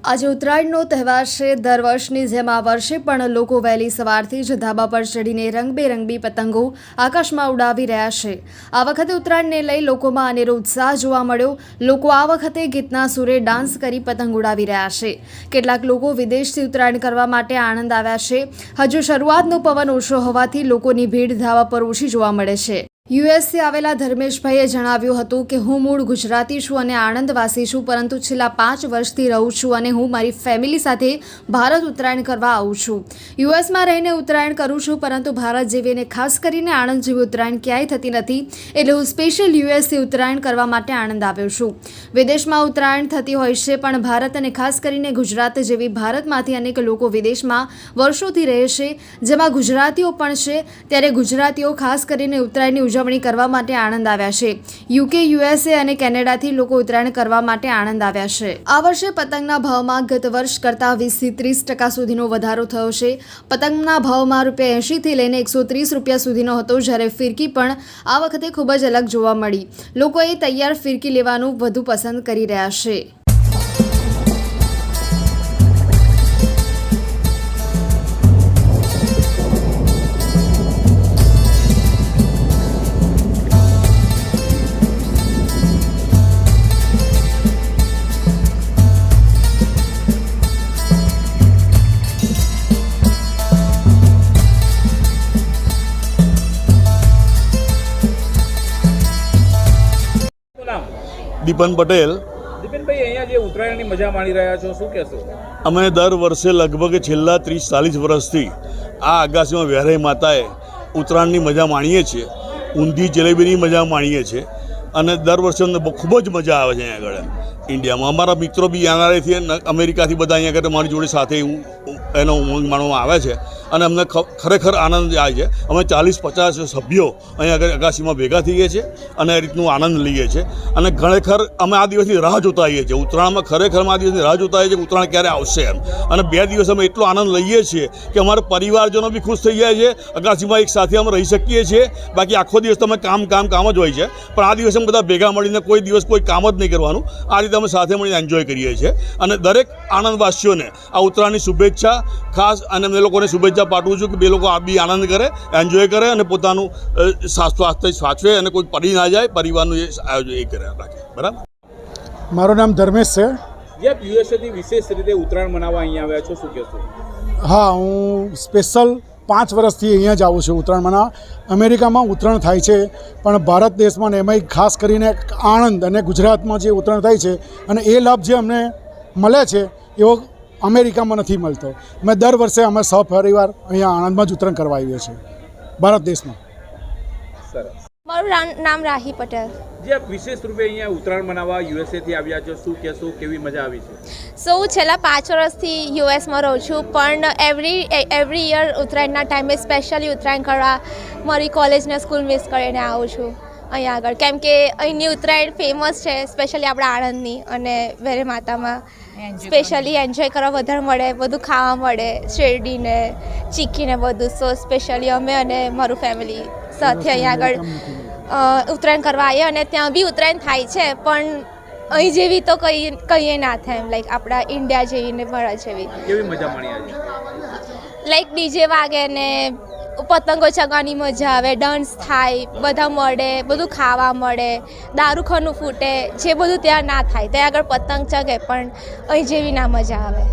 આજે ઉત્તરાયણનો તહેવાર છે। દર વર્ષની જેમ આ વર્ષે પણ લોકો વહેલી સવારથી જ ધાબા પર ચડીને રંગબેરંગી પતંગો આકાશમાં ઉડાવી રહ્યા છે। આ વખતે ઉત્તરાયણને લઈ લોકોમાં અનેરો ઉત્સાહ જોવા મળ્યો। લોકો આ વખતે ગીતના સૂરે ડાન્સ કરી પતંગ ઉડાવી રહ્યા છે। કેટલાક લોકો વિદેશથી ઉત્તરાયણ કરવા માટે આણંદ આવ્યા છે। હજુ શરૂઆતનો પવન ઓછો હોવાથી લોકોની ભીડ ધાબા પર ઓછી જોવા મળે છે। યુએસથી આવેલા ધર્મેશભાઈએ જણાવ્યું હતું કે હું મૂળ ગુજરાતી છું અને આણંદવાસી છું, પરંતુ છેલ્લા 5 વર્ષથી રહું છું અને હું મારી ફેમિલી સાથે ભારત ઉત્તરાયણ કરવા આવું છું। યુએસમાં રહીને ઉત્તરાયણ કરું છું, પરંતુ ભારત જેવી અને ખાસ કરીને આણંદ જેવી ઉત્તરાયણ ક્યાંય થતી નથી, એટલે હું સ્પેશિયલ યુએસથી ઉત્તરાયણ કરવા માટે આણંદ આવ્યો છું। વિદેશમાં ઉત્તરાયણ થતી હોય છે, પણ ભારત અને ખાસ કરીને ગુજરાત જેવી ભારતમાંથી અનેક લોકો વિદેશમાં વર્ષોથી રહે છે, જેમાં ગુજરાતીઓ પણ છે। ત્યારે ગુજરાતીઓ ખાસ કરીને ઉત્તરાયણની ઉજવણી કરવા માટે આણંદ આવ્યા છે। યુકે, યુએસએ અને કેનેડાથી લોકો ઉત્તરાયણ કરવા માટે આણંદ આવ્યા છે। આ વર્ષે પતંગના ભાવમાં ગત વર્ષ કરતાં 20 થી 30% સુધીનો વધારો થયો છે। પતંગના ભાવમાં ₹80 થી લઈને ₹130 સુધીનો હતો, જ્યારે ફિરકી પણ આ વખતે ખૂબ જ અલગ જોવા મળી। લોકોએ તૈયાર ફિરકી લેવાનું વધુ પસંદ કરી રહ્યા છે। દીપન પટેલ। દીપનભાઈ, અહીંયા જે ઉત્તરાયણની મજા માણી રહ્યા છો, શું કહેશો? અમે દર વર્ષે લગભગ છેલ્લા 30-40 વર્ષથી આ આગાસીમાં વેરાઈ માતાએ ઉત્તરાયણની મજા માણીએ છીએ। ઊંધી જલેબીની મજા માણીએ છીએ અને દર વર્ષે અમને ખૂબ જ મજા આવે છે અહીંયા આગળ ઇન્ડિયામાં। અમારા મિત્રો બી અહીંયાથી અમેરિકાથી બધા અહીંયા આગળ મારી જોડે સાથે એનો ઉમંગ માણવામાં આવે છે અને અમને ખરેખર આનંદ આવે છે। અમે 40-50 સભ્યો અહીંયા આગળ અગાસીમાં ભેગા થઈએ છીએ અને એ રીતનું આનંદ લઈએ છીએ અને ખરેખર અમે આ દિવસની રાહ જોતા આવીએ છીએ। ઉત્તરાયણમાં ખરેખર આ દિવસની રાહ જોતા આવીએ છીએ કે ઉત્તરાયણ ક્યારે આવશે એમ, અને 2 દિવસ અમે એટલો આનંદ લઈએ છીએ કે અમારા પરિવારજનો બી ખુશ થઈ જાય છે। અગાસીમાં એક સાથે અમે રહી શકીએ છીએ। બાકી આખો દિવસ તમે કામ જ હોય છે, પણ આ દિવસે અમે બધા ભેગા મળીને કોઈ દિવસ કોઈ કામ જ નહીં કરવાનું, આ રીતે અમે સાથે મળીને એન્જોય કરીએ છીએ અને દરેક આણંદવાસીઓને આ ઉત્તરાયણની શુભેચ્છા ખાસ અને અમે લોકોને શુભેચ્છા પાઠવું છું કે બે લોકો આ બી આનંદ કરે, એન્જોય કરે અને પોતાનું સ્વાસ્થ્ય સાચવે અને કોઈ પડી ના જાય, પરિવારનું એ આયોજન એ કરે રાખે। બરાબર। મારું નામ ધર્મેશ છે। જે આપ યુએસએથી વિશેષ રીતે ઉત્તરાયણ મનાવવા અહીંયા આવ્યા છો, શું કહેશો? હા, હું સ્પેશિયલ 5 વર્ષથી અહીંયા જ આવું છું ઉત્તરાયણ મનાવવા। અમેરિકામાં ઉત્તરાયણ થાય છે, પણ ભારત દેશમાં ને એમાંય ખાસ કરીને આણંદ અને ગુજરાતમાં જે ઉત્તરાયણ થાય છે અને એ લાભ જે અમને મળે છે એવો અમેરિકામાં નથી મળતો। મેં દર વર્ષે અમે સહપરિવાર અહીંયા આણંદમાં જ ઉત્તરાયણ કરવા આવીએ છીએ ભારત દેશમાં। સરસ। મારું નામ રાહી પટેલ। જે આપ વિશેષ રૂપે અહીંયા ઉત્તરાયણ મનાવવા યુએસએથી આવ્યા છો, શું કહેશો? કેવી મજા આવી છે? હું છેલ્લા 5 વર્ષથી યુએસમાં રહું છું, પણ એવરી યર ઉત્તરાયણના ટાઈમે સ્પેશિયલી ઉત્તરાયણ કરવા મારી કોલેજને સ્કૂલ મિસ કરીને આવું છું અહીંયા આગળ, કેમ કે અહીંની ઉત્તરાયણ ફેમસ છે, સ્પેશિયલી આપણા આણંદની, અને વેરે માતામાં સ્પેશિયલી એન્જોય કરવા વધારે મળે, બધું ખાવા મળે, શેરડીને ચીક્કીને બધું। સો સ્પેશિયલી અમે અને મારું ફેમિલી સાથે અહીંયા આગળ ઉત્તરાયણ કરવા આવીએ, અને ત્યાં બી ઉત્તરાયણ થાય છે, પણ અહીં જેવી તો કહીએ ના થાય એમ, લાઈક આપણા ઇન્ડિયા જેવી ને ભારત જેવી। કેવી મજા માણી આજે? લાઈક ડીજે વાગે ને પતંગો ચગાવવાની મજા આવે, ડાન્સ થાય, બધા મળે, બધું ખાવા મળે, દારૂખાનું ફૂટે, જે બધું ત્યાં ના થાય। ત્યાં આગળ પતંગ ચગે, પણ અહીં જેવી ના મજા આવે।